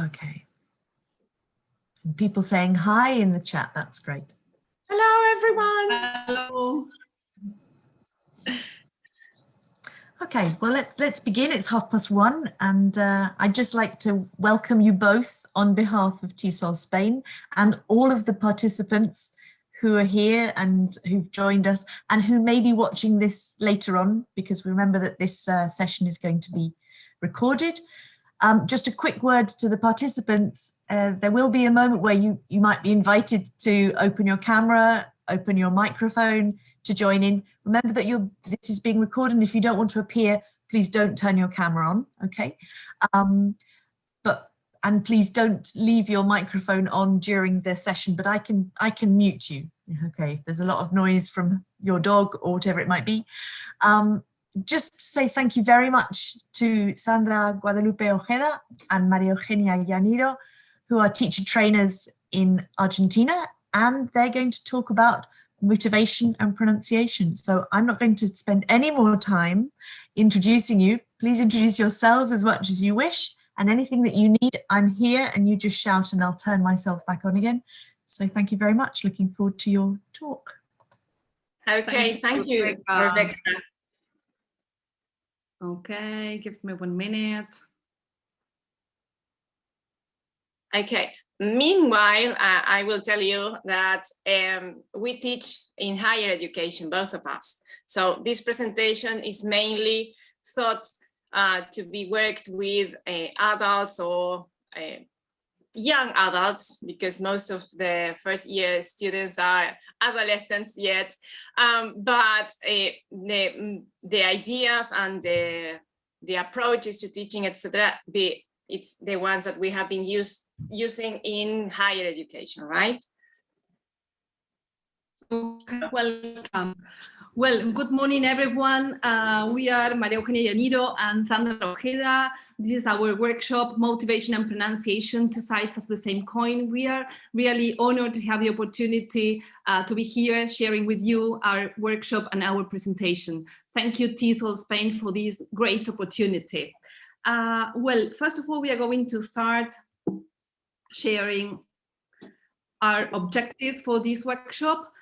Okay. And people saying hi in the chat, that's great. Hello, everyone. Hello. Okay, well, let's begin. It's 1:30, and I'd just like to welcome you both on behalf of TESOL-SPAIN and all of the participants who are here and who've joined us and who may be watching this later on, because remember that this session is going to be recorded. Just a quick word to the participants. There will be a moment where you might be invited to open your camera, open your microphone to join in. Remember that this is being recorded, and if you don't want to appear, please don't turn your camera on, okay? And please don't leave your microphone on during the session, but I can mute you, okay, if there's a lot of noise from your dog or whatever it might be. Just say thank you very much to Sandra, Guadalupe, Ojeda, and María, Eugenia, Ianiro, who are teacher trainers in Argentina, and they're going to talk about motivation and pronunciation. So I'm not going to spend any more time introducing you. Please introduce yourselves as much as you wish, and anything that you need, I'm here, and you just shout and I'll turn myself back on again. So thank you very much. Looking forward to your talk. Okay, thank you, Rebecca. Okay, give me 1 minute. Okay, meanwhile, I will tell you that we teach in higher education, both of us. So this presentation is mainly thought to be worked with adults or young adults, because most of the first year students are adolescents yet. But the ideas and the approaches to teaching, etc., it's the ones that we have been using in higher education, right? Okay, welcome. Well, good morning, everyone. We are María, Eugenia, Ianiro, and Sandra Ojeda. This is our workshop, Motivation and Pronunciation, Two Sides of the Same Coin. We are really honored to have the opportunity to be here sharing with you our workshop and our presentation. Thank you, TESOL-SPAIN, for this great opportunity. Well, first of all, we are going to start sharing our objectives for this workshop.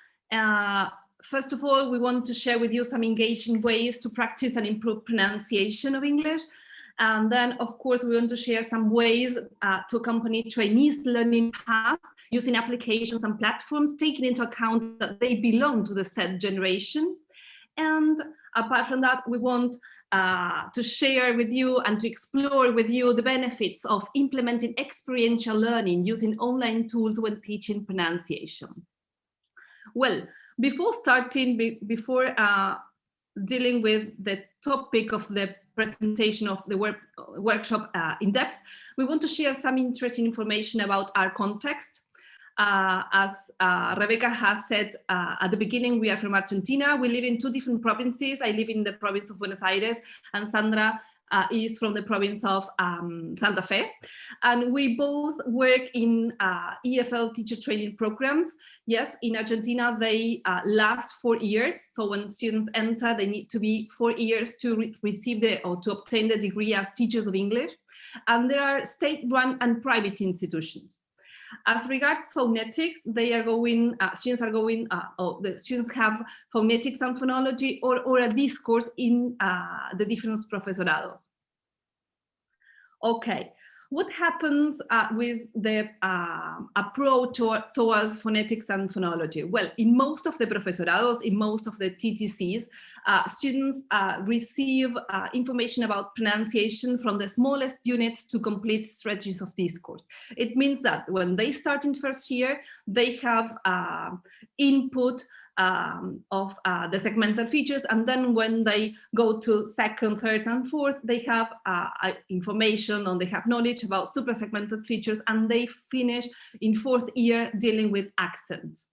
First of all, we want to share with you some engaging ways to practice and improve pronunciation of English. And then, of course, we want to share some ways to accompany trainees' learning path using applications and platforms, taking into account that they belong to the Z generation. And apart from that, we want to share with you and to explore with you the benefits of implementing experiential learning using online tools when teaching pronunciation. Well, before starting, before dealing with the topic of the presentation of the workshop in depth, we want to share some interesting information about our context. As Rebecca has said at the beginning, we are from Argentina. We live in two different provinces. I live in the province of Buenos Aires, and Sandra is from the province of Santa Fe. And we both work in EFL teacher training programs. Yes, in Argentina, they last 4 years. So when students enter, they need to be 4 years to receive or to obtain the degree as teachers of English. And there are state-run and private institutions. As regards phonetics, they are going, students are going, the students have phonetics and phonology or a discourse in the different profesorados. Okay, what happens with the approach towards phonetics and phonology? Well, in most of the profesorados, in most of the TTCs, students receive information about pronunciation from the smallest units to complete stretches of discourse. It means that when they start in first year, they have input of the segmental features, and then when they go to second, third, and fourth, they have information, and they have knowledge about super segmented features, and they finish in fourth year dealing with accents.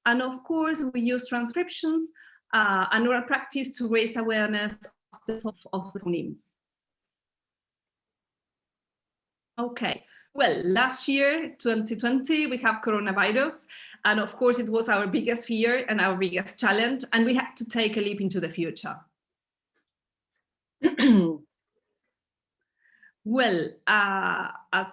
And of course, we use transcriptions and oral practice to raise awareness of the phonemes. Okay, well, last year, 2020, we have coronavirus. And of course, it was our biggest fear and our biggest challenge, and we had to take a leap into the future. Well, as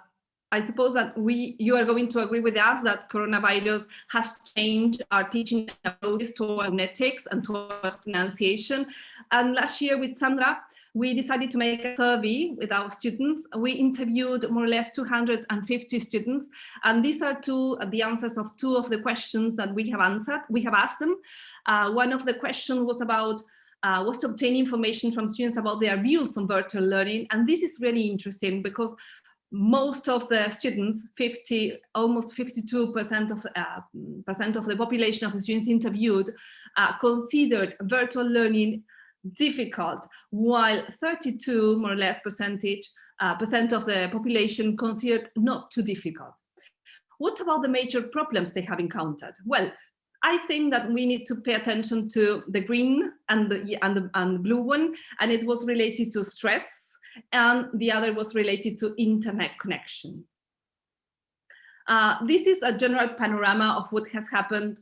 I suppose that you are going to agree with us that coronavirus has changed our teaching approaches to phonetics and towards pronunciation. And last year with Sandra, we decided to make a survey with our students. We interviewed more or less 250 students, and these are the answers of two of the questions that we have answered. We have asked them. One of the questions was about was to obtain information from students about their views on virtual learning, and this is really interesting because most of the students, almost 52% of the population of the students interviewed considered virtual learning difficult, while 32 more or less percent of the population considered not too difficult. What about the major problems they have encountered? Well, I think that we need to pay attention to the green and the blue one, and it was related to stress, and the other was related to internet connection. This is a general panorama of what has happened,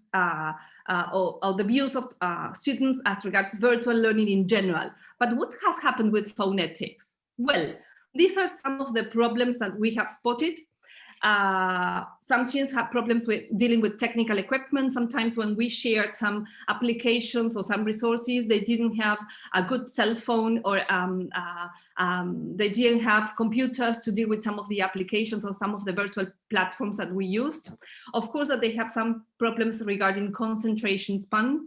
or the views of students as regards virtual learning in general. But what has happened with phonetics? Well, these are some of the problems that we have spotted. Some students have problems with dealing with technical equipment. Sometimes when we shared some applications or some resources, they didn't have a good cell phone, or they didn't have computers to deal with some of the applications or some of the virtual platforms that we used. Of course, that they have some problems regarding concentration span.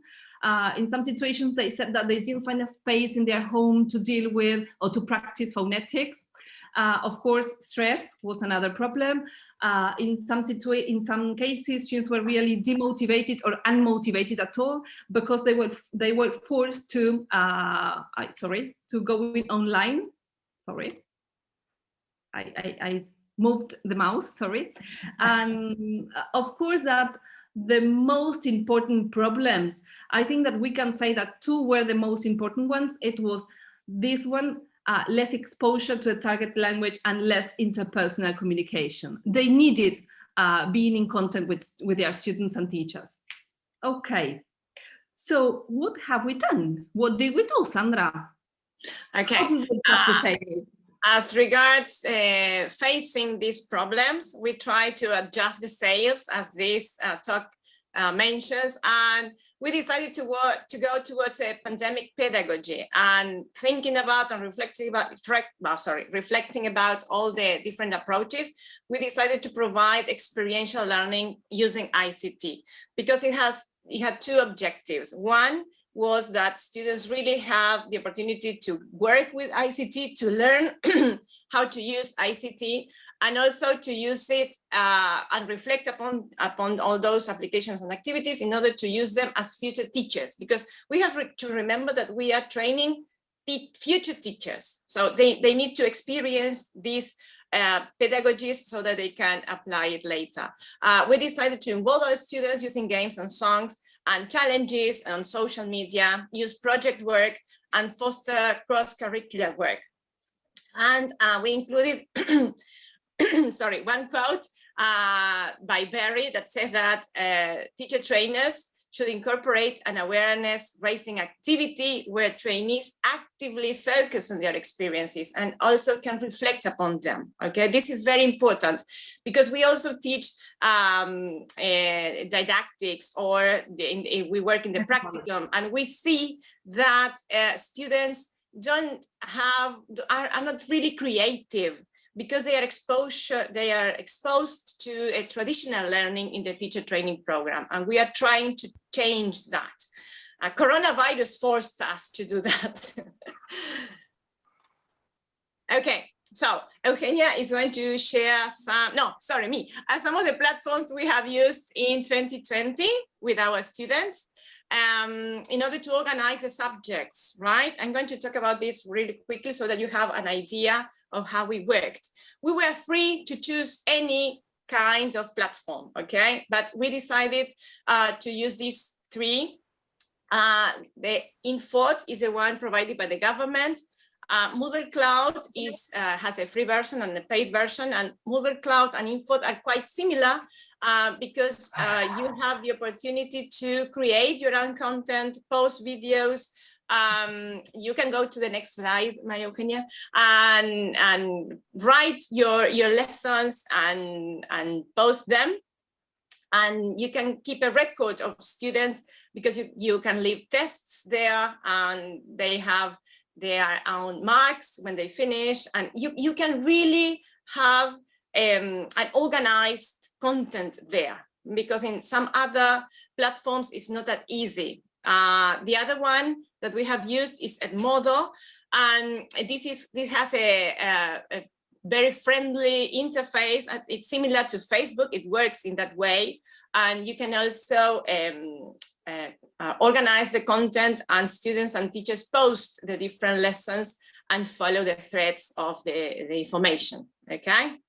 In some situations, they said that they didn't find a space in their home to deal with or to practice phonetics. Of course, stress was another problem. In some cases, students were really demotivated or unmotivated at all because they were forced to to go in online. Sorry, I moved the mouse. Sorry, and of course that the most important problems. I think that we can say that two were the most important ones. It was this one. Less exposure to the target language and less interpersonal communication. They needed being in contact with their students and teachers. Okay, so what have we done? What did we do, Sandra? Okay. As regards facing these problems, we try to adjust the sails, as this talk mentions, and we decided to go towards a pandemic pedagogy and thinking about and reflecting about all the different approaches. We decided to provide experiential learning using ICT because it had two objectives. One was that students really have the opportunity to work with ICT, to learn how to use ICT, and also to use it and reflect upon all those applications and activities in order to use them as future teachers, because we have to remember that we are training future teachers. So they need to experience these pedagogies so that they can apply it later. We decided to involve our students using games and songs and challenges on social media, use project work, and foster cross-curricular work. And we included one quote by Barry that says that teacher trainers should incorporate an awareness raising activity where trainees actively focus on their experiences and also can reflect upon them. Okay, this is very important because we also teach didactics, or we work in the practicum, and we see that students are not really creative because they are exposed to a traditional learning in the teacher training program, and we are trying to change that. Coronavirus forced us to do that. Okay, so Eugenia is going to share some of the platforms we have used in 2020 with our students in order to organize the subjects, right? I'm going to talk about this really quickly so that you have an idea of how we worked. We were free to choose any kind of platform, okay? But we decided to use these three. The Infot is the one provided by the government. Moodle Cloud has a free version and a paid version, and Moodle Cloud and Infot are quite similar because you have the opportunity to create your own content, post videos, You can go to the next slide, María Eugenia, and write your lessons and post them. And you can keep a record of students, because you can leave tests there, and they have their own marks when they finish, and you can really have an organized content there, because in some other platforms it's not that easy. The other one that we have used is Edmodo, and this has a very friendly interface. It's similar to Facebook. It works in that way, and you can also organize the content, and students and teachers post the different lessons and follow the threads of the information. Okay.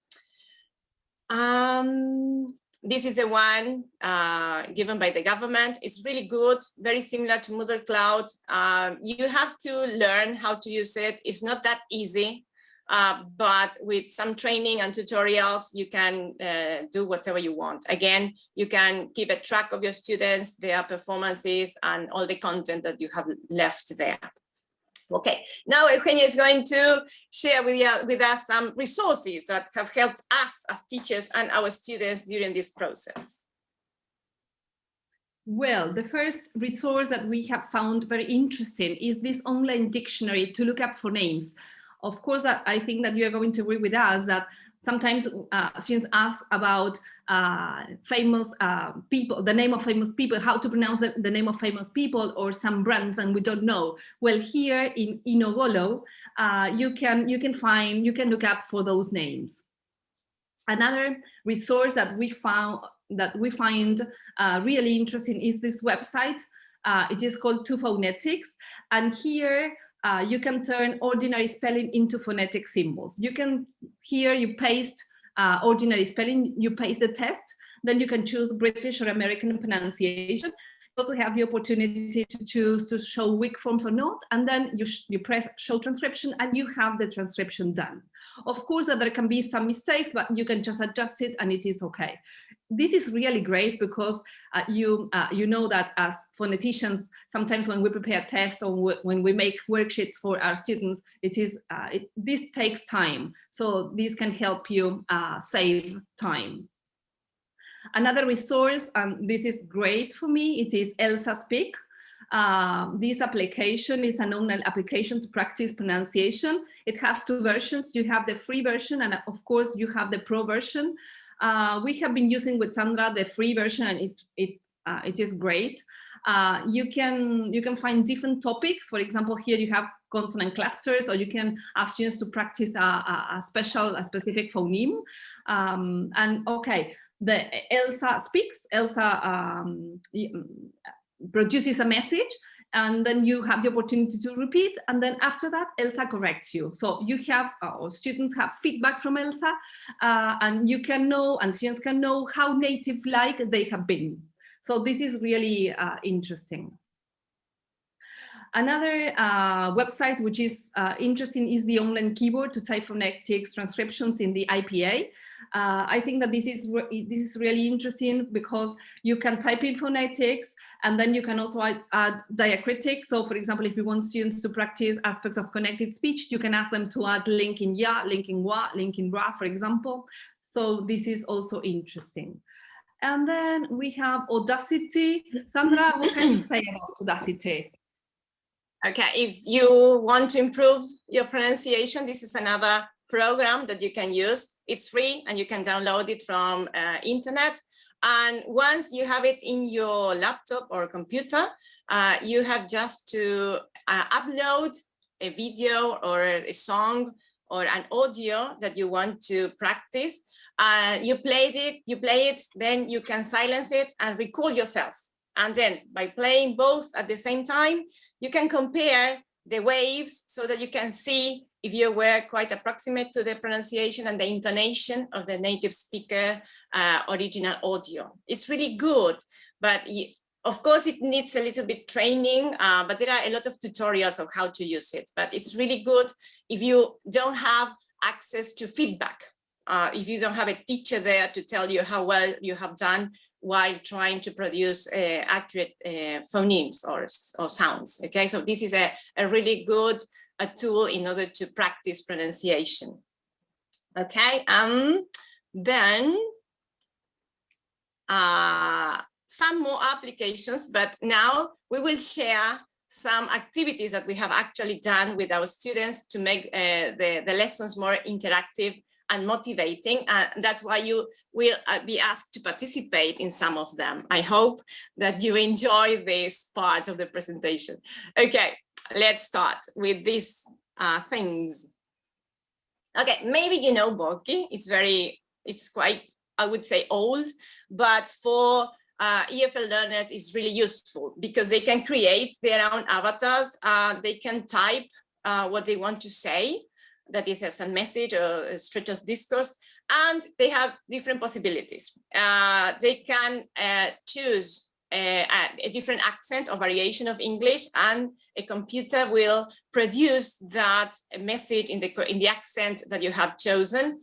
This is the one given by the government. It's really good, very similar to Moodle Cloud. You have to learn how to use it. It's not that easy, but with some training and tutorials, you can do whatever you want. Again, you can keep a track of your students, their performances, and all the content that you have left there. Okay, now Eugenia is going to share with us some resources that have helped us as teachers and our students during this process. Well, the first resource that we have found very interesting is this online dictionary to look up for names. Of course, I think that you are going to agree with us that sometimes students ask about famous people, the name of famous people, how to pronounce the name of famous people, or some brands, and we don't know. Well, here in Inogolo, you can look up for those names. Another resource that we find really interesting is this website. It is called To Phonetics, and here you can turn ordinary spelling into phonetic symbols. Here you paste ordinary spelling, you paste the test, then you can choose British or American pronunciation. You also have the opportunity to choose to show weak forms or not, and then you press show transcription and you have the transcription done. Of course, there can be some mistakes, but you can just adjust it and it is okay. This is really great because you know that as phoneticians, sometimes when we prepare tests or when we make worksheets for our students, this takes time. So this can help you save time. Another resource, and this is great for me, it is Elsa Speak. This application is an online application to practice pronunciation. It has two versions. You have the free version, and of course you have the pro version. We have been using with Sandra the free version, and it is great. You can find different topics. For example, here you have consonant clusters, or you can ask students to practice a specific phoneme. And okay, the Elsa Speaks. Elsa produces a message, and then you have the opportunity to repeat, and then after that Elsa corrects you. So you have, or students have feedback from Elsa, and you can know, and students can know how native-like they have been. So this is really interesting. Another website which is interesting is the online keyboard to type phonetics transcriptions in the IPA. I think that this is really interesting because you can type in phonetics, and then you can also add diacritics. So for example, if you want students to practice aspects of connected speech, you can ask them to add link in ya, link in wa, link in ra, for example. So this is also interesting. And then we have Audacity. Sandra, what can you say about Audacity? Okay, if you want to improve your pronunciation, this is another program that you can use. It's free and you can download it from internet. And once you have it in your laptop or computer, you have just to upload a video or a song or an audio that you want to practice. You play it, then you can silence it and record yourself. And then by playing both at the same time, you can compare the waves so that you can see if you were quite approximate to the pronunciation and the intonation of the native speaker original audio. It's really good, but of course it needs a little bit training, but there are a lot of tutorials of how to use it. But it's really good if you don't have access to feedback. If you don't have a teacher there to tell you how well you have done, while trying to produce accurate phonemes or sounds. Okay, so this is a really good tool in order to practice pronunciation. Okay, then some more applications, but now we will share some activities that we have actually done with our students to make the lessons more interactive and motivating. That's why you will be asked to participate in some of them. I hope that you enjoy this part of the presentation. Okay, let's start with these things. Okay, maybe you know Boki. It's quite, I would say, old, but for EFL learners is really useful because they can create their own avatars. They can type what they want to say, that is as a message or a stretch of discourse, and they have different possibilities. They can choose a different accent or variation of English, and a computer will produce that message in the accent that you have chosen.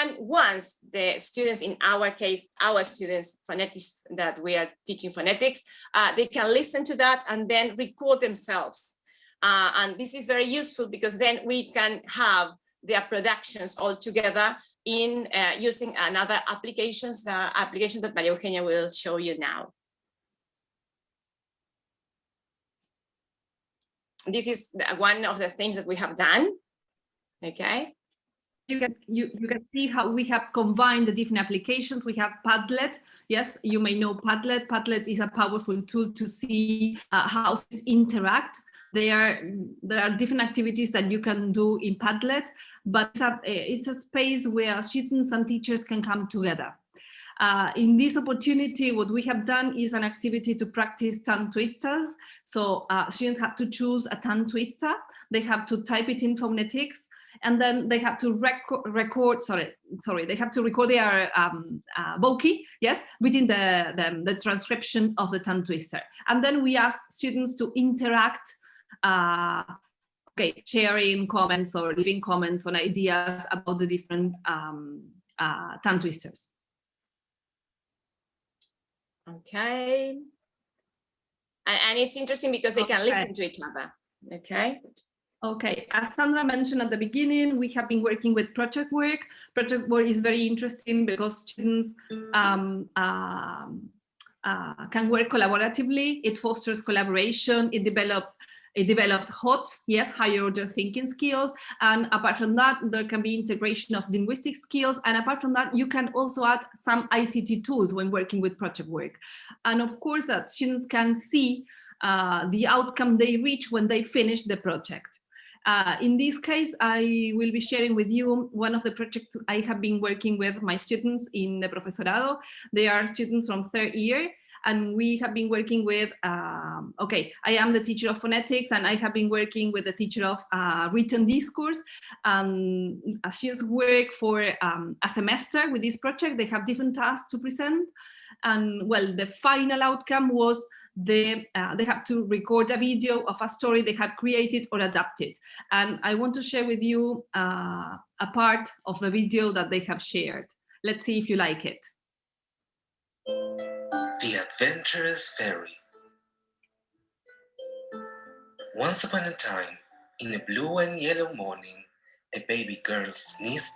And once the students, in our case, our students, phonetics, that we are teaching phonetics, they can listen to that and then record themselves. And this is very useful because then we can have their productions all together in using another applications, the application that María Eugenia will show you now. This is one of the things that we have done. Okay. You can see how we have combined the different applications. We have Padlet. Yes, you may know Padlet. Padlet is a powerful tool to see how students interact. There are different activities that you can do in Padlet, but it's a space where students and teachers can come together. In this opportunity, what we have done is an activity to practice tongue twisters. So students have to choose a tongue twister. They have to type it in phonetics, and then they have to record their vocabulary, yes, within the transcription of the tongue twister. And then we ask students to interact, sharing comments or leaving comments on ideas about the different tongue twisters. Okay. And it's interesting because they can listen to each other. Okay. Okay, as Sandra mentioned at the beginning, we have been working with project work. Project work is very interesting because students can work collaboratively. It fosters collaboration. It develops higher order thinking skills. And apart from that, there can be integration of linguistic skills. And apart from that, you can also add some ICT tools when working with project work. And of course, that students can see the outcome they reach when they finish the project. In this case, I will be sharing with you one of the projects I have been working with my students in the profesorado. They are students from third year, and we have been working with, I am the teacher of phonetics, and I have been working with the teacher of written discourse. Students work for a semester with this project. They have different tasks to present. And well, the final outcome was they have to record a video of a story they have created or adapted. And I want to share with you a part of the video that they have shared. Let's see if you like it. The Adventurous Fairy. Once upon a time, in a blue and yellow morning, a baby girl sneezed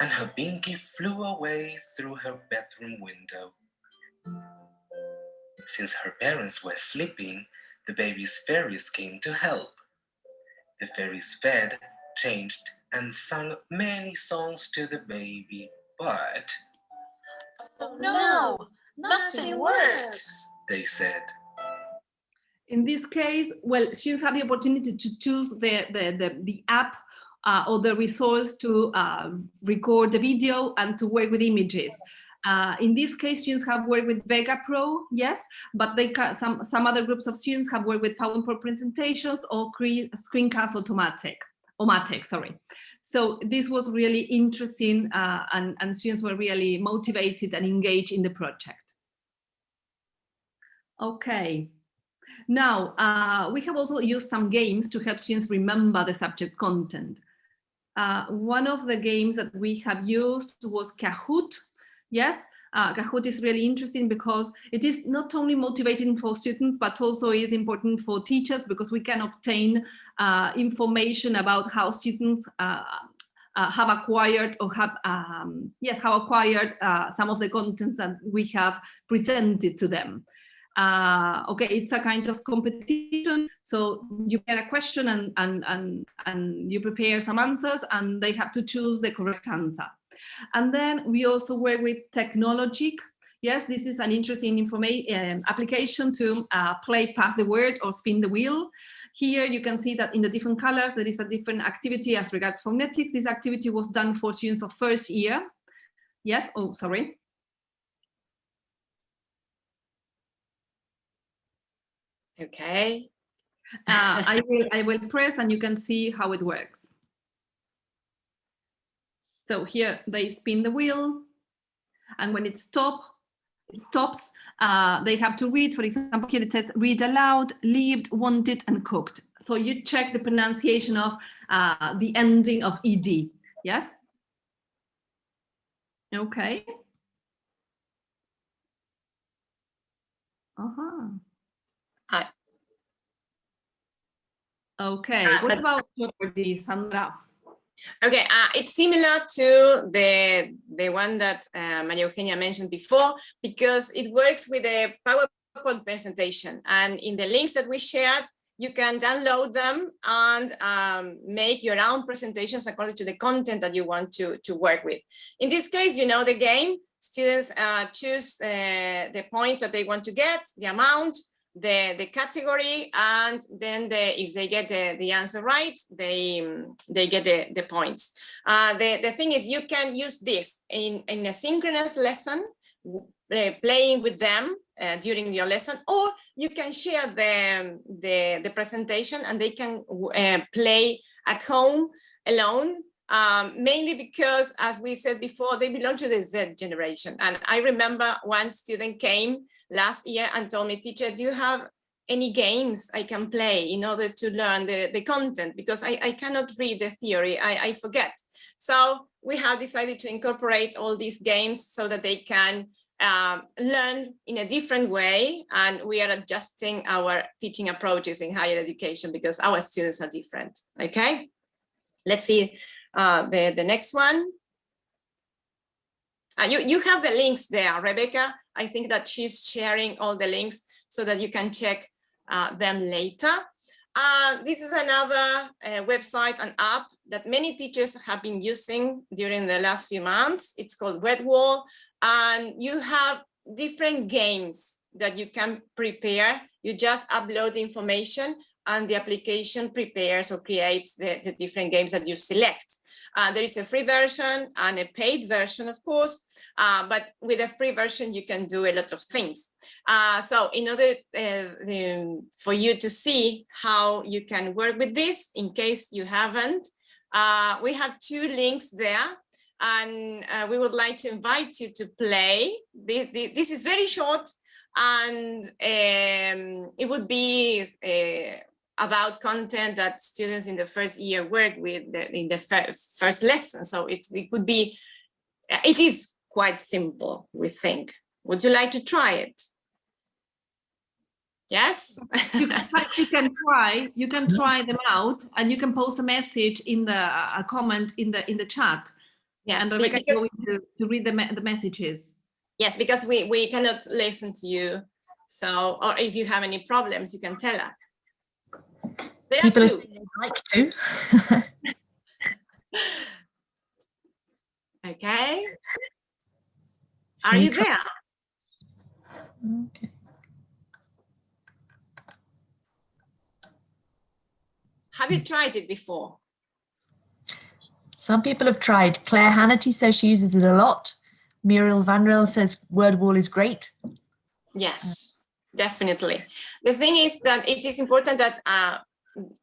and her binky flew away through her bedroom window. Since her parents were sleeping, the baby's fairies came to help. The fairies fed, changed, and sang many songs to the baby, but... "Oh no, nothing works," they said. In this case, well, students have the opportunity to choose the app or the resource to record the video and to work with images. In this case, students have worked with Vega Pro, yes, but they some other groups of students have worked with PowerPoint presentations or screencast Omatic, sorry. So this was really interesting, and students were really motivated and engaged in the project. Okay. Now, we have also used some games to help students remember the subject content. One of the games that we have used was Kahoot. Yes, Kahoot is really interesting because it is not only motivating for students, but also is important for teachers because we can obtain information about how students have acquired or have, have acquired some of the contents that we have presented to them. Okay, it's a kind of competition. So you get a question and you prepare some answers and they have to choose the correct answer. And then we also work with Technologic. Yes, this is an interesting application to play Pass the Word or Spin the Wheel. Here you can see that in the different colors, there is a different activity as regards phonetics. This activity was done for students of first year. Yes, oh, sorry. Okay. I will press and you can see how it works. So here they spin the wheel, and when it stops, they have to read. For example, here it says read aloud, lived, wanted, and cooked. So you check the pronunciation of the ending of ed. Yes? Okay. Hi. Okay, what about property, Sandra? Okay, it's similar to the one that María Eugenia mentioned before, because it works with a PowerPoint presentation. And in the links that we shared, you can download them and make your own presentations according to the content that you want to work with. In this case, you know the game. Students choose the points that they want to get, the amount, the category, and then if they get the answer right, they get the points. The thing is, you can use this in a synchronous lesson, playing with them during your lesson, or you can share the presentation and they can play at home alone, mainly because, as we said before, they belong to the Z generation. And I remember one student came last year and told me, teacher, do you have any games I can play in order to learn the content? Because I cannot read the theory, I forget. So we have decided to incorporate all these games so that they can learn in a different way. And we are adjusting our teaching approaches in higher education because our students are different, okay? Let's see the next one. You have the links there, Rebecca. I think that she's sharing all the links so that you can check them later. This is another website and app that many teachers have been using during the last few months. It's called Redwall, and you have different games that you can prepare. You just upload the information and the application prepares or creates the different games that you select. There is a free version and a paid version, of course. But with a free version, you can do a lot of things. So in order for you to see how you can work with this, in case you haven't, we have 2 links there. And we would like to invite you to play. This is very short, and it would be about content that students in the first year work with in the first lesson. So it could be, it is quite simple, we think. Would you like to try it? Yes? You can try them out, and you can post a message in a comment in the chat. Yes, and Rebecca is going to read the messages. Yes, because we cannot listen to you. So, or if you have any problems, you can tell us. There People are 2. like to. Okay. Are you there? Okay. Have you tried it before? Some people have tried. Claire Hannity says she uses it a lot. Muriel Vanril says Wordwall is great. Yes, definitely. The thing is that it is important that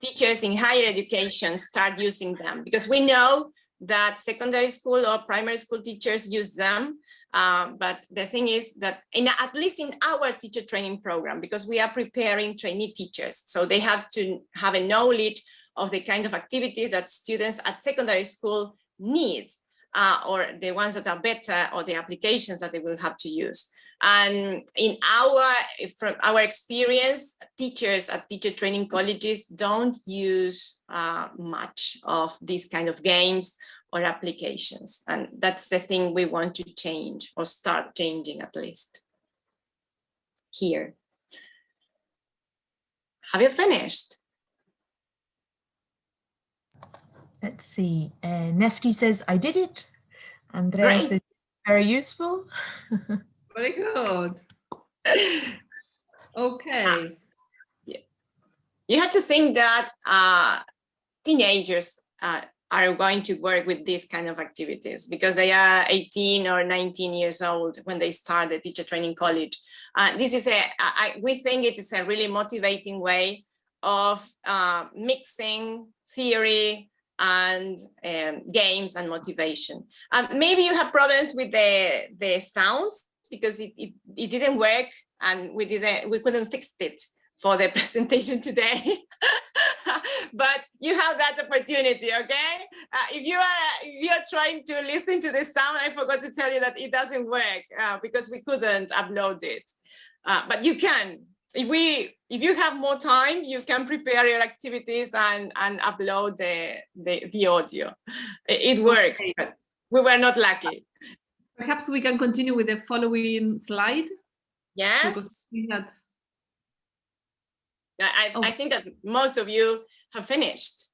teachers in higher education start using them, because we know that secondary school or primary school teachers use them. But the thing is that at least in our teacher training program, because we are preparing trainee teachers, so they have to have a knowledge of the kind of activities that students at secondary school need. or the ones that are better, or the applications that they will have to use. And from our experience, teachers at teacher training colleges don't use much of these kind of games or applications. And that's the thing we want to change, or start changing at least. Here. Have you finished? Let's see. Nefti says, I did it. Andrea says, very useful. Very good. Okay. Yeah. You have to think that teenagers are going to work with these kind of activities because they are 18 or 19 years old when they start the teacher training college. This is we think it is a really motivating way of mixing theory and games and motivation. Maybe you have problems with the sounds because it didn't work, and we couldn't fix it for the presentation today. But you have that opportunity, okay? If you are trying to listen to the sound, I forgot to tell you that it doesn't work because we couldn't upload it. But you can. If you have more time, you can prepare your activities and upload the audio. It works, okay. But we were not lucky. Perhaps we can continue with the following slide. Yes. I think that most of you have finished.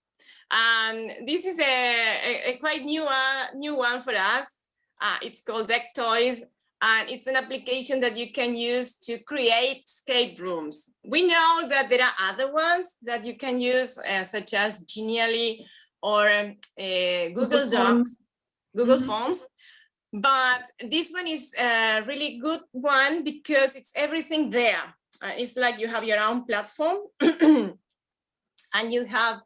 And this is a quite new one for us. It's called Deck Toys. And it's an application that you can use to create escape rooms. We know that there are other ones that you can use, such as Genially or Google Docs, Google Forms. But this one is a really good one because it's everything there. It's like you have your own platform and you have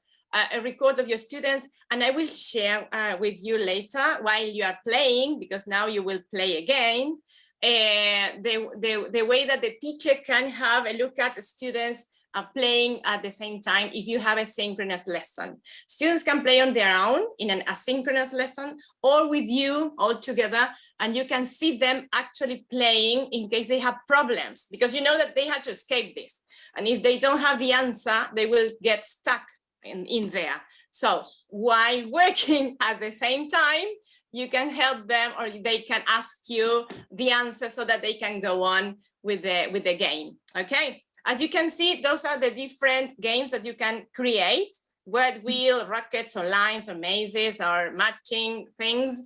a record of your students. And I will share with you later while you are playing, because now you will play again, the way that the teacher can have a look at the students playing at the same time if you have a synchronous lesson. Students can play on their own in an asynchronous lesson or with you all together, and you can see them actually playing in case they have problems, because you know that they have to escape this. And if they don't have the answer, they will get stuck in there. So while working at the same time, you can help them, or they can ask you the answer so that they can go on with the game, okay? As you can see, those are the different games that you can create: word wheel, rockets, or lines, or mazes, or matching things.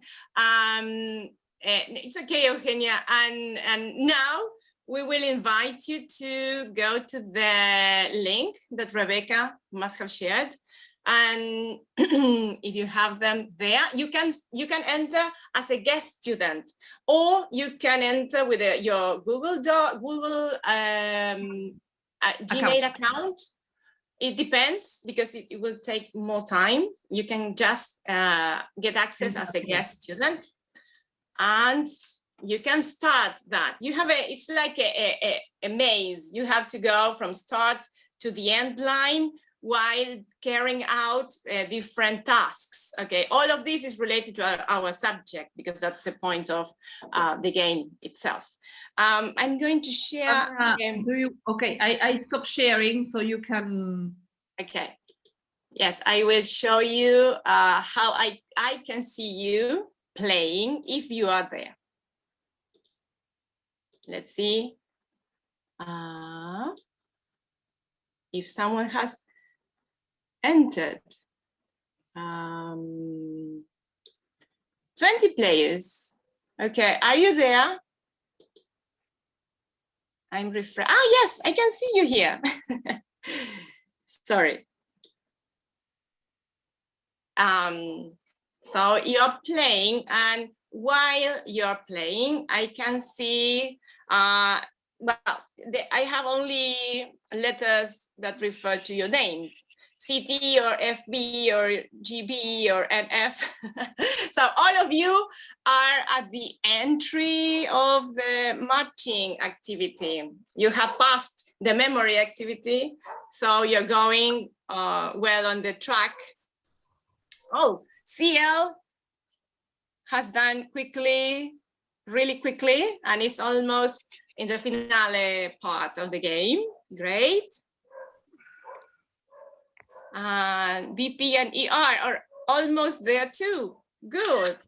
It's okay, Eugenia. And now we will invite you to go to the link that Rebecca must have shared. And if you have them there, you can enter as a guest student, or you can enter with your Google Gmail account. It depends, because it will take more time. You can just get access as a guest student, and you can start that. You have it's like a maze. You have to go from start to the end line while carrying out different tasks. Okay, all of this is related to our subject, because that's the point of the game itself. I'm going to share. Okay, I stopped sharing so you can. Okay. Yes, I will show you how I can see you playing if you are there. Let's see. If someone has entered. 20 players. Okay, are you there? I'm refresh. Ah, yes, I can see you here. Sorry. So you're playing, and while you're playing, I can see, well, I have only letters that refer to your names. CT or FB or GB or NF. So all of you are at the entry of the matching activity. You have passed the memory activity, so you're going well on the track. Oh, CL has done quickly, really quickly, and it's almost in the finale part of the game. Great. And BP and ER are almost there too. Good.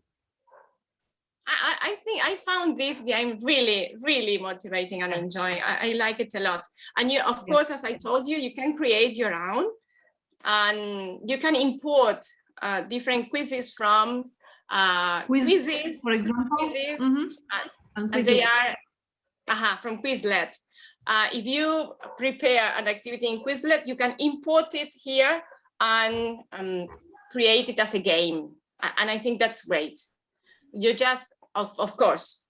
I think I found this game really, really motivating and enjoying. I like it a lot. And you, of course, as I told you, you can create your own, and you can import different quizzes from quizzes, for example. Quizzes, and they are from Quizlet. If you prepare an activity in Quizlet, you can import it here and create it as a game. And I think that's great. You just, of course,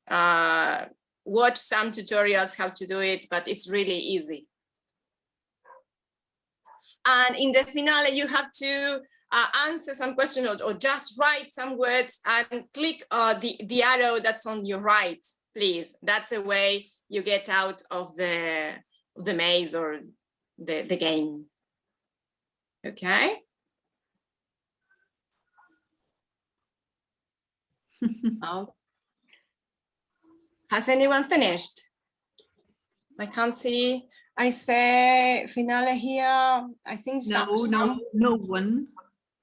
watch some tutorials how to do it, but it's really easy. And in the finale, you have to answer some question or just write some words and click the arrow that's on your right, please. That's the way you get out of the maze or the game. Okay. Oh. Has anyone finished? I can't see. I say finale here. I think no one.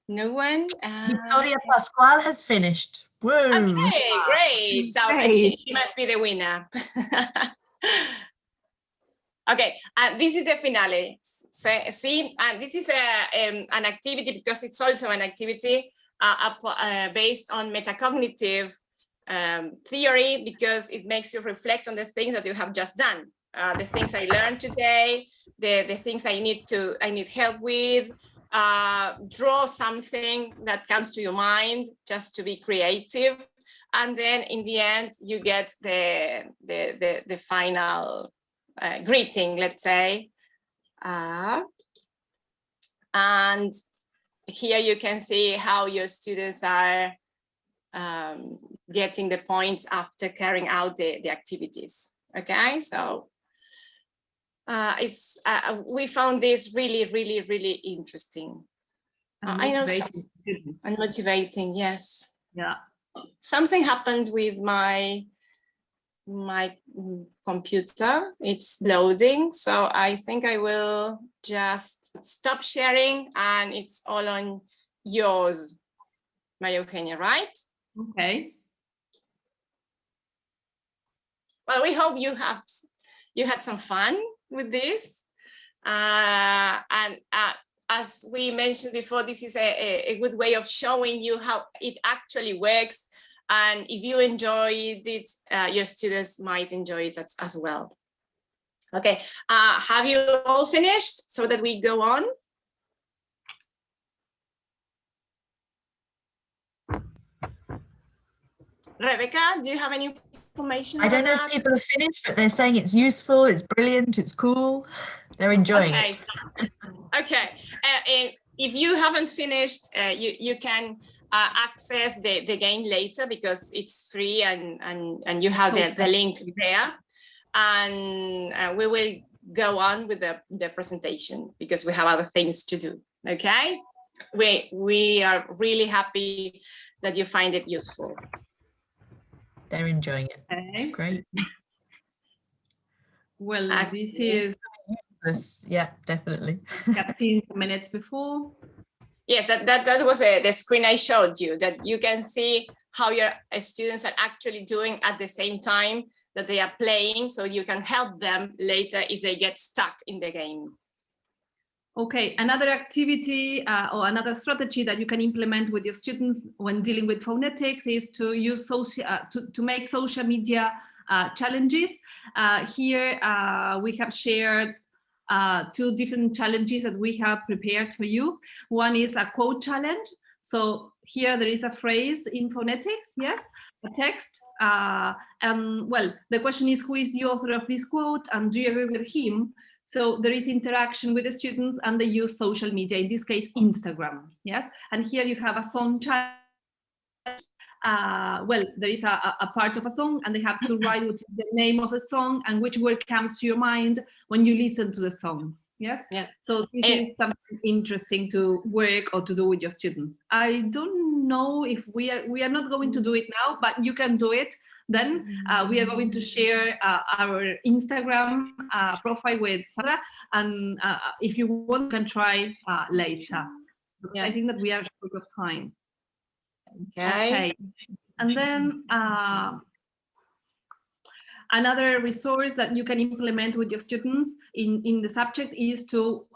No one. Victoria Pascual has finished. Whoa. Okay, great. So she must be the winner. Okay, this is the finale. See, and this is an activity because it's also an activity based on metacognitive theory, because it makes you reflect on the things that you have just done, the things I learned today, the things I need help with. Draw something that comes to your mind, just to be creative, and then in the end you get the final greeting, let's say. And here you can see how your students are getting the points after carrying out the activities. Okay, so we found this really, really, really interesting. I know, and motivating. Yes. Yeah. Something happened with my computer. It's loading, so I think I will just stop sharing, and it's all on yours, María Eugenia, right? Okay. Well, we hope you had some fun with this, and as we mentioned before, this is a good way of showing you how it actually works, and if you enjoyed it, your students might enjoy it as well. Okay, have you all finished so that we go on? Rebecca, do you have any information? I don't know if people have finished, but they're saying it's useful, it's brilliant, it's cool. They're enjoying it. Okay. If you haven't finished, you can access the game later because it's free, and you have the link there. And we will go on with the presentation because we have other things to do. Okay. We are really happy that you find it useful. They're enjoying it. Okay. Great. Well, this is... Yeah, definitely. I've seen minutes before. Yes, that was the screen I showed you, that you can see how your students are actually doing at the same time that they are playing, so you can help them later if they get stuck in the game. Okay, another activity or another strategy that you can implement with your students when dealing with phonetics is to use to make social media challenges. Here we have shared 2 different challenges that we have prepared for you. One is a quote challenge. So here there is a phrase in phonetics, yes, a text. And well, the question is, who is the author of this quote, and do you agree with him? So there is interaction with the students, and they use social media, in this case, Instagram, yes? And here you have a song challenge. Well, there is a part of a song, and they have to write what is the name of the song and which word comes to your mind when you listen to the song, yes? Yes. So this is something interesting to work or to do with your students. I don't know if we are not going to do it now, but you can do it. Then we are going to share our Instagram profile with Sandra, and if you want, you can try later. Yes. I think that we are short of time. Okay. And then another resource that you can implement with your students in the subject is to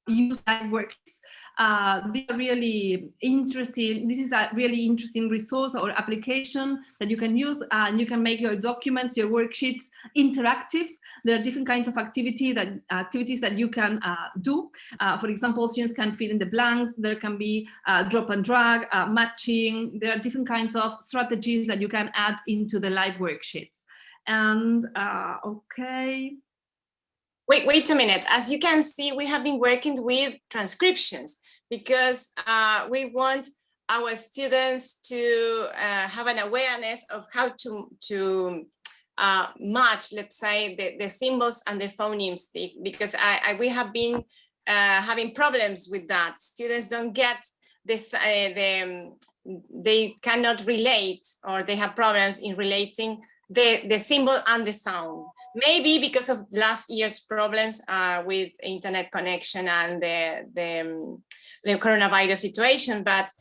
use live worksheets. They are really interesting. This is a really interesting resource or application that you can use, and you can make your documents, your worksheets interactive. There are different kinds of activities that you can do. For example, students can fill in the blanks. There can be drop and drag, matching. There are different kinds of strategies that you can add into the live worksheets. And okay. Wait a minute. As you can see, we have been working with transcriptions because we want our students to have an awareness of how to match, let's say, the symbols and the phonemes, because we have been having problems with that. Students don't get this, they cannot relate, or they have problems in relating the symbol and the sound. Maybe because of last year's problems with internet connection and the coronavirus situation, but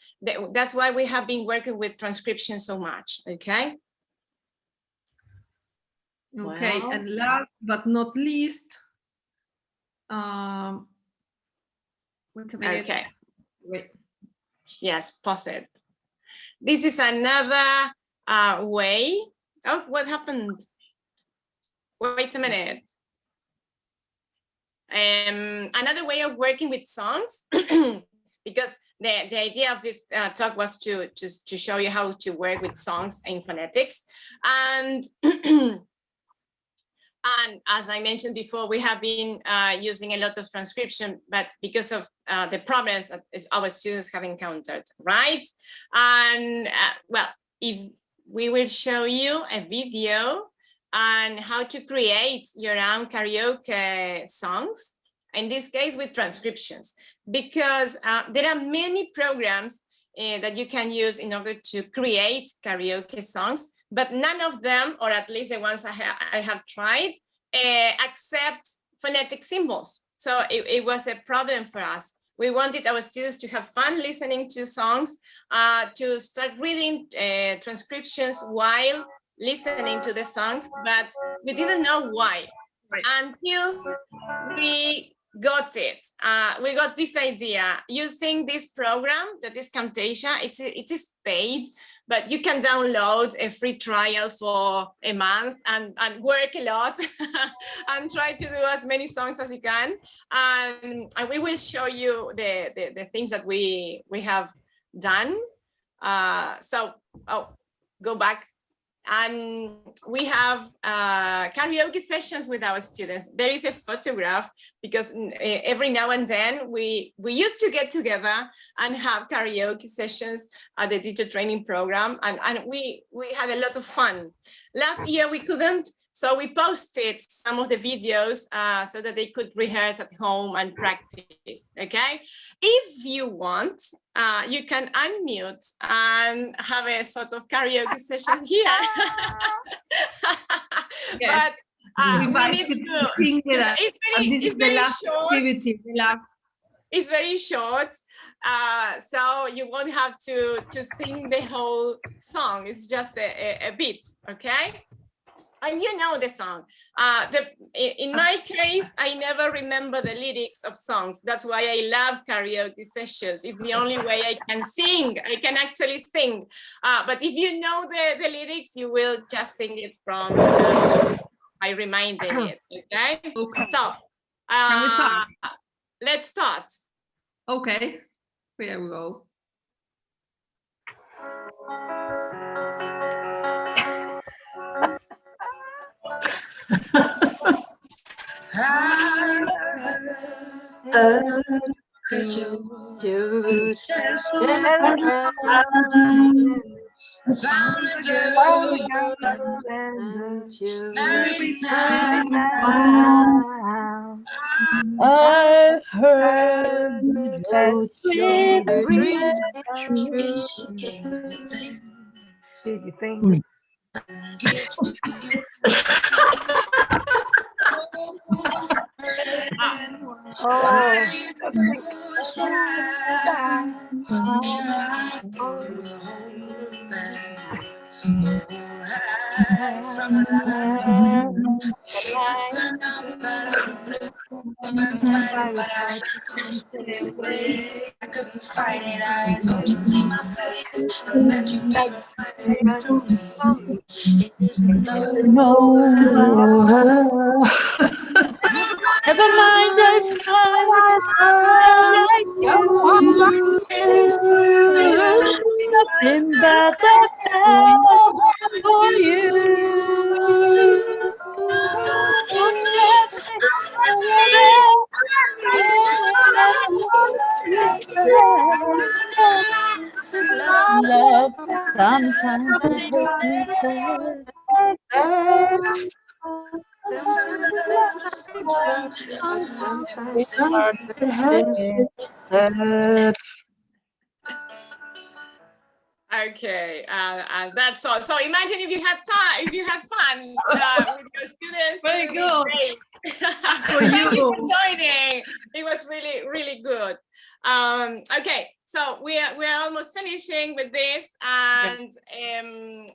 that's why we have been working with transcription so much, okay? Okay, well. And last but not least, wait a minute. Okay. Wait. Yes, pause it. This is another way. Oh, what happened? Wait a minute. Another way of working with songs, because the idea of this talk was to show you how to work with songs in phonetics. And, and as I mentioned before, we have been using a lot of transcription, but because of the problems that our students have encountered, right? And well, if we will show you a video on how to create your own karaoke songs, in this case with transcriptions, because there are many programs that you can use in order to create karaoke songs, but none of them, or at least the ones I have tried, accept phonetic symbols. So it was a problem for us. We wanted our students to have fun listening to songs, to start reading transcriptions while listening to the songs, but we didn't know why until we got it. We got this idea using this program that is Camtasia. It is paid, but you can download a free trial for a month and work a lot and try to do as many songs as you can. And we will show you the things that we have done. So, go back. And we have karaoke sessions with our students. There is a photograph because every now and then we used to get together and have karaoke sessions at the teacher training program, and we had a lot of fun. Last year we couldn't, so we posted some of the videos so that they could rehearse at home and practice, okay? If you want, you can unmute and have a sort of karaoke session here. But we need to, it's very short. It's very short, so you won't have to sing the whole song. It's just a bit, okay? And you know the song. In my case, I never remember the lyrics of songs. That's why I love karaoke sessions. It's the only way I can sing. I can actually sing. But if you know the lyrics, you will just sing it from by reminding it. Okay. So let's start. Okay. Here we go. found a girl and you married now. I've heard that your Dreams true. she came within. Do you think? I couldn't fight it. I told you to see my face and that you'd be right from me. It isn't No. Never mind, I find like you. Nothing but the best for you. Love, sometimes it hurts me so. It's hard to help it. Okay, that's all. So imagine if you had time, if you had fun with your students. Very good. For you for joining. It was really, really good. Okay, so we are almost finishing with this, and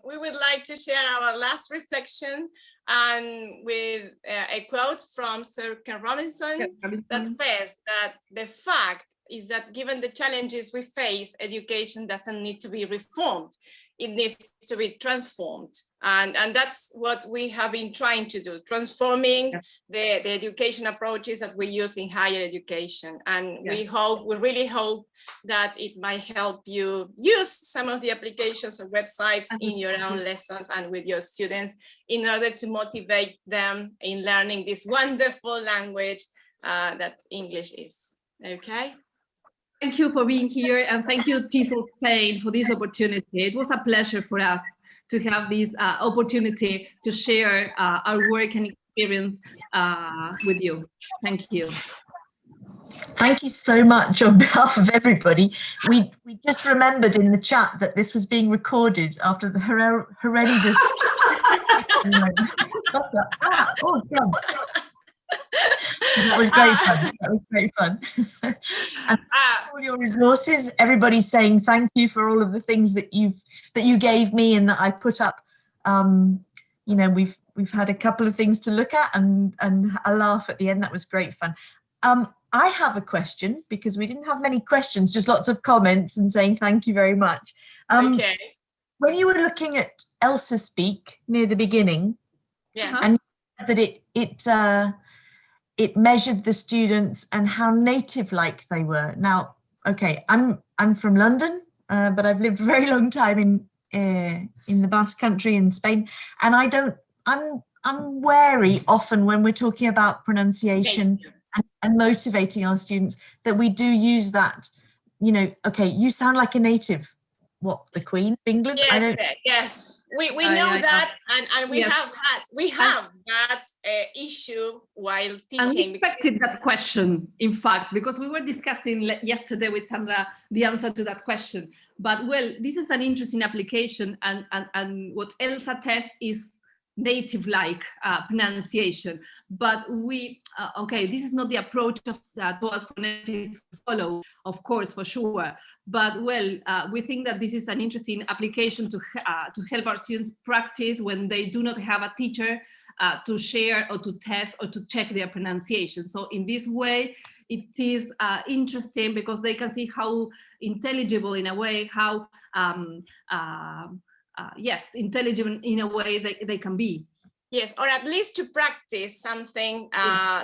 we would like to share our last reflection and with a quote from Sir Ken Robinson that says that the fact is that given the challenges we face, education doesn't need to be reformed. It needs to be transformed. And that's what we have been trying to do, transforming the education approaches that we use in higher education. And we really hope that it might help you use some of the applications or websites in your own lessons and with your students in order to motivate them in learning this wonderful language that English is. Okay. Thank you for being here, and thank you, TESOL-SPAIN, for this opportunity. It was a pleasure for us to have this opportunity to share our work and experience with you. Thank you. Thank you so much on behalf of everybody. We just remembered in the chat that this was being recorded after the horrendous. That was great fun. That was great fun. And all your resources, everybody's saying thank you for all of the things that you gave me and that I put up. You know, we've had a couple of things to look at and a laugh at the end. That was great fun. I have a question because we didn't have many questions, just lots of comments and saying thank you very much. Okay. When you were looking at Elsa Speak near the beginning, and that it measured the students and how native-like they were. Now, okay, I'm from London, but I've lived a very long time in the Basque Country in Spain, and I'm wary often when we're talking about pronunciation and motivating our students that we do use that. You know, okay, you sound like a native. What, the Queen of England? Yes, yes, we know that, and we have that issue while teaching. Unexpected that question, in fact, because we were discussing yesterday with Sandra the answer to that question. But well, this is an interesting application, and what Elsa tests is native-like pronunciation. But we, okay, this is not the approach of towards phonetics to follow, of course, for sure. But well, we think that this is an interesting application to help our students practice when they do not have a teacher to share or to test or to check their pronunciation. So in this way, it is interesting because they can see how intelligible in a way, how yes, intelligent in a way they can be. Yes, or at least to practice something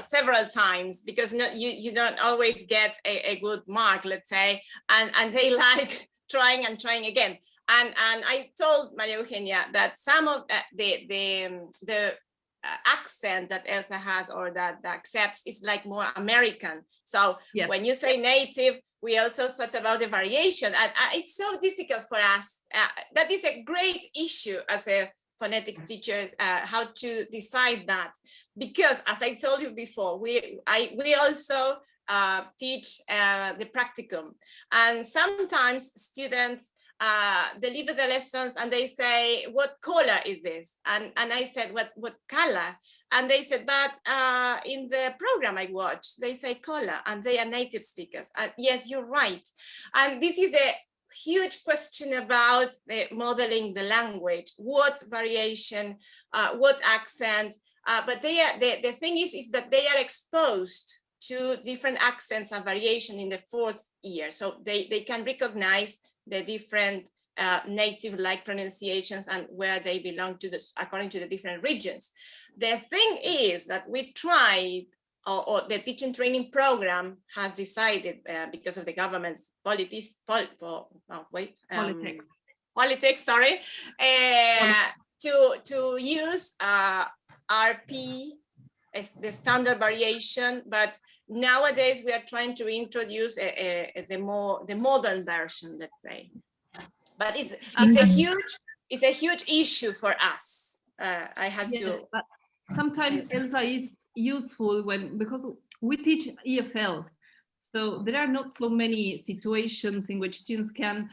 several times, because you don't always get a good mark, let's say, and they like trying and trying again. And I told Maria Eugenia that some of the accent that Elsa has or that accepts is like more American. So when you say native, we also thought about the variation, and it's so difficult for us. That is a great issue as a phonetics teacher, how to decide that, because as I told you before, we also teach the practicum, and sometimes students deliver the lessons and they say, what color is this? And I said, what color? And they said, but in the program I watched, they say color, and they are native speakers. And yes, you're right. And this is a huge question about modeling the language, what variation, what accent, but the thing is that they are exposed to different accents and variation in the 4th year. So they can recognize the different native-like pronunciations and where they belong to according to the different regions. The thing is that we tried, or the teaching training program has decided, because of the government's politics, sorry, to use RP as the standard variation, but nowadays we are trying to introduce the modern version, let's say. But it's a huge issue for us. I have to. But sometimes ELSA is useful because we teach EFL, so there are not so many situations in which students can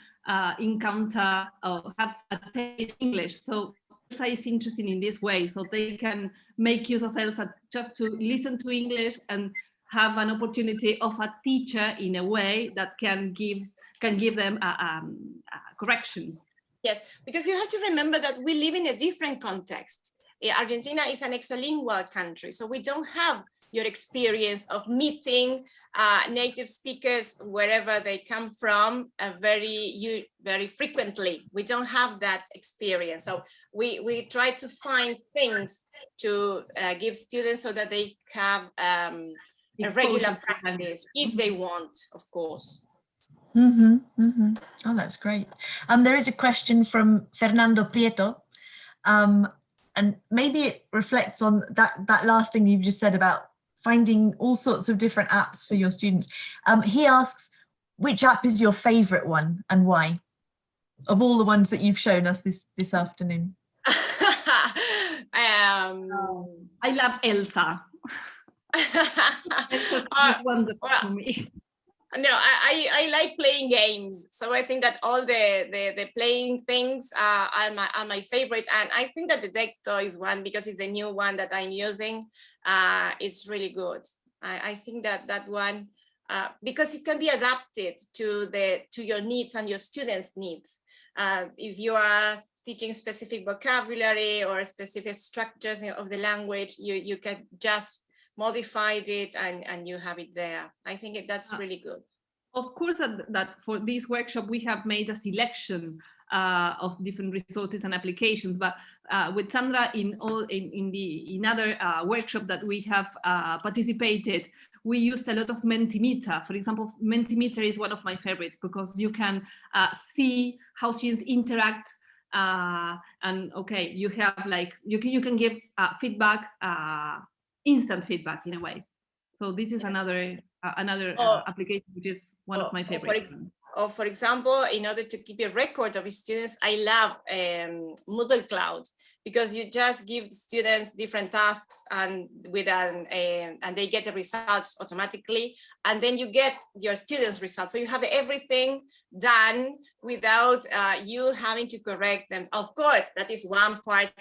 encounter or have a taste English. So ELSA is interesting in this way, so they can make use of ELSA just to listen to English and have an opportunity of a teacher in a way that can give them corrections. Yes, because you have to remember that we live in a different context. Argentina is an exolingual country, so we don't have your experience of meeting native speakers wherever they come from very frequently. We don't have that experience, so we try to find things to give students so that they have a regular practice if they want, of course. Oh, that's great. There is a question from Fernando Prieto, and maybe it reflects on that last thing you just said about finding all sorts of different apps for your students. He asks, which app is your favorite one and why, of all the ones that you've shown us this afternoon? I love ELSA. It's wonderful for me. No, I like playing games, so I think that all the playing things are my favorites, and I think that the deck toys one, because it's a new one that I'm using, it's really good. I think that one, because it can be adapted to your needs and your students' needs. If you are teaching specific vocabulary or specific structures of the language, you can just modify it and you have it there. I think that's really good. Of course, that for this workshop we have made a selection of different resources and applications, but with Sandra in other workshop that we have participated, we used a lot of Mentimeter. For example, Mentimeter is one of my favorites because you can see how students interact, and okay, you have like you can give feedback, instant feedback in a way. So this is another application which is one of my favorites. For example, in order to keep a record of students, I love Moodle Cloud, because you just give students different tasks and and they get the results automatically, and then you get your students' results. So you have everything done without you having to correct them. Of course, that is one part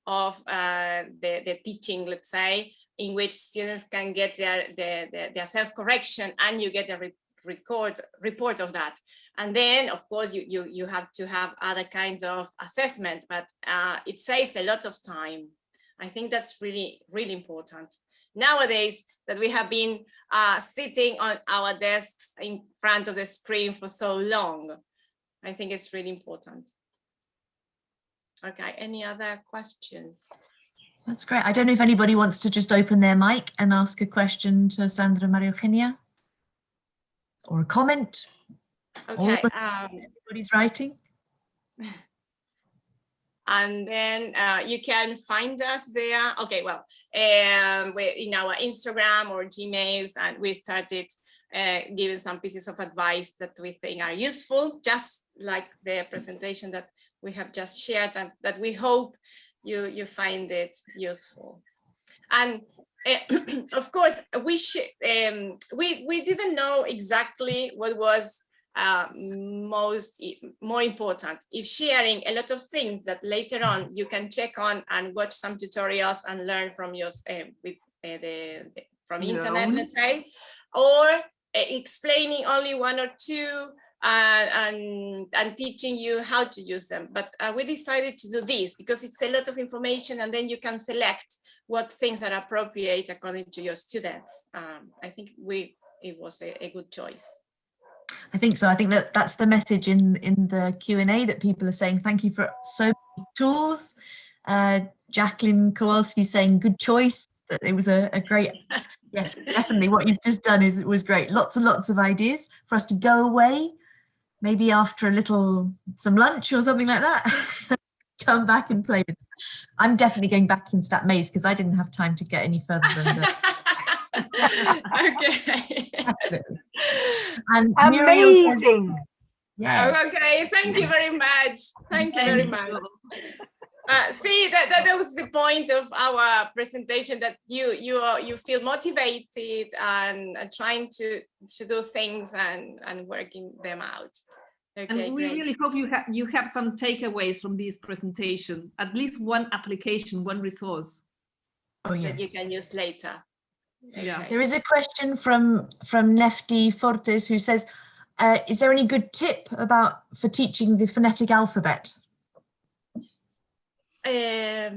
of the teaching, let's say, in which students can get their self-correction, and you get a report of that. And then, of course, you have to have other kinds of assessment, but it saves a lot of time. I think that's really, really important. Nowadays, that we have been sitting on our desks in front of the screen for so long, I think it's really important. Okay, any other questions? That's great. I don't know if anybody wants to just open their mic and ask a question to Sandra and María Eugenia, or a comment. Okay. Everybody's writing. And then you can find us there. Okay, well, we're in our Instagram or Gmails, and we started giving some pieces of advice that we think are useful, just like the presentation that we have just shared, and that we hope you find it useful. And of course, we didn't know exactly what was more important, if sharing a lot of things that later on you can check on and watch some tutorials and learn from your from internet, let's say, or explaining only one or two and teaching you how to use them. But we decided to do this because it's a lot of information, and then you can select what things are appropriate according to your students. I think it was a good choice. I think so. I think that's the message in the Q&A, that people are saying thank you for so many tools. Jacqueline Kowalski saying good choice, that it was a great, yes, definitely what you've just done was great. Lots and lots of ideas for us to go away, maybe after some lunch or something like that. Come back and play with it. I'm definitely going back into that maze because I didn't have time to get any further than that. Okay. And amazing. Yeah. Okay, thank you very much. Thank you very much. See, that was the point of our presentation, that you feel motivated and trying to do things and working them out. Okay, and we great. really hope you have some takeaways from this presentation, at least one application, one resource. Oh, yes. That you can use later. Yeah. There is a question from Nefti Fortes who says, is there any good tip for teaching the phonetic alphabet? Yes,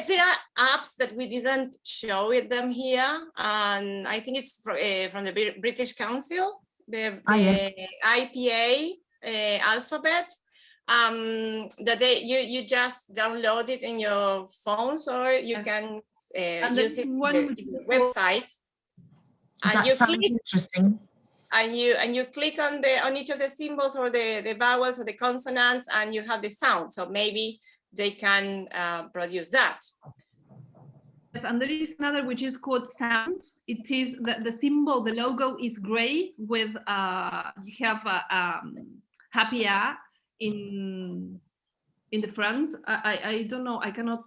there are apps that we didn't show them here, and I think it's from the British Council, the IPA alphabet. That you just download it in your phones, or you can use it on the website. And you click interesting. And you click on each of the symbols or the vowels or the consonants, and you have the sound. So maybe they can produce that. Yes, and there is another which is called sound. It is the symbol, the logo is gray with you have a happy A in the front. I don't know, I cannot,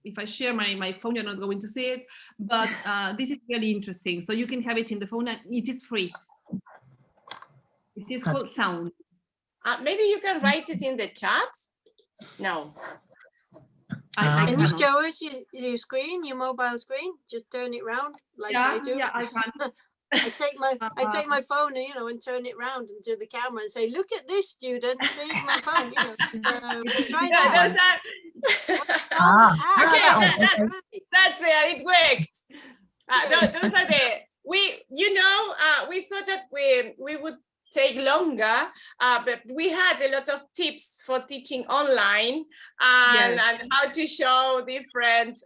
if I share my phone, you're not going to see it, but this is really interesting. So you can have it in the phone, and it is free. It is called sound. Maybe you can write it in the chat. No. Can you show us your screen, your mobile screen? Just turn it round like I do. Yeah, I can. I take my phone, and turn it round into the camera and say, "Look at this, student. See my phone." Try that. That's there. It worked. Those are there. We thought that we would take longer, but we had a lot of tips for teaching online and how to show different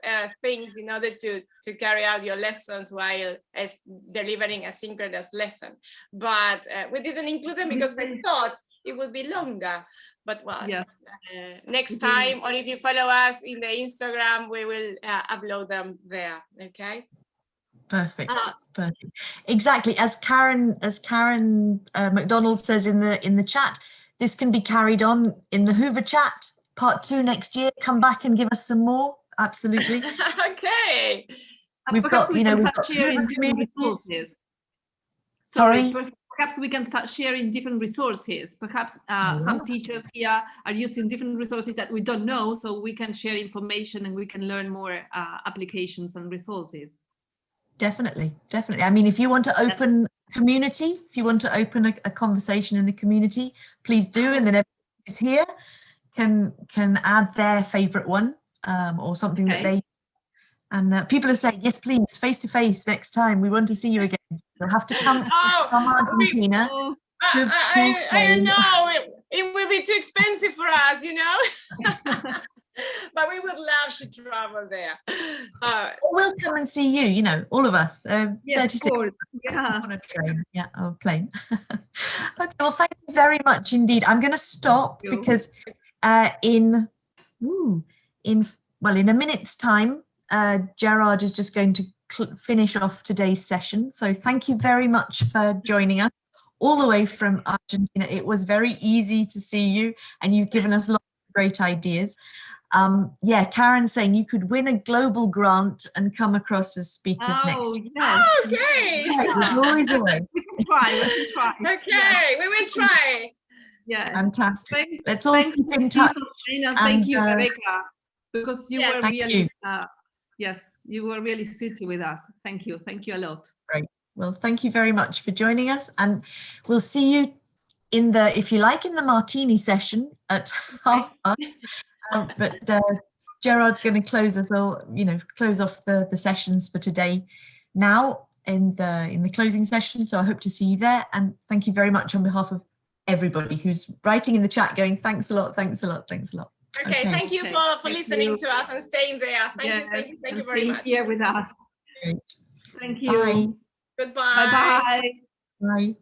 things in order to carry out your lessons while delivering a synchronous lesson. But we didn't include them because we thought it would be longer. But next time, or if you follow us in the Instagram, we will upload them there. Okay. Perfect. Perfect. Exactly. As Karen McDonald says in the chat, this can be carried on in the Hoover chat, part 2 next year. Come back and give us some more. Absolutely. Okay. We've got, we've got Hoover communities. Sorry. Perhaps we can start sharing different resources. Perhaps some teachers here are using different resources that we don't know, so we can share information and we can learn more applications and resources. Definitely, definitely. I mean, if you want to open community, if you want to open a conversation in the community, please do, and then everyone who's here can add their favorite one or something that they. And people are saying, yes, please, face to face next time. We want to see you again. You'll have to come from Argentina to I know it will be too expensive for us, But we would love to travel there. We'll come and see you, all of us. 36 on a train, or a plane. Okay, well, thank you very much indeed. I'm going to stop because in a minute's time, Gerard is just going to finish off today's session. So thank you very much for joining us all the way from Argentina. It was very easy to see you, and you've given us lots of great ideas. Yeah, Karen's saying you could win a global grant and come across as speakers next year. Yes. Okay. There's always a way. We can try. Okay, we will try. Yes. Fantastic. Let's all keep in touch. Thank you, Rebecca, because you were thank really, you. yes, you were really sweet with us. Thank you a lot. Great. Well, thank you very much for joining us, and we'll see you in the, if you like, in the martini session at 1:30. But Gerard's going to close us all, close off the sessions for today now in the closing session. So I hope to see you there, and thank you very much on behalf of everybody who's writing in the chat going, thanks a lot, thanks a lot, thanks a lot. Okay, thank you for listening to us and staying there. Thank you very much. Here with us. Great. Thank you. Bye. Goodbye. Bye. Bye.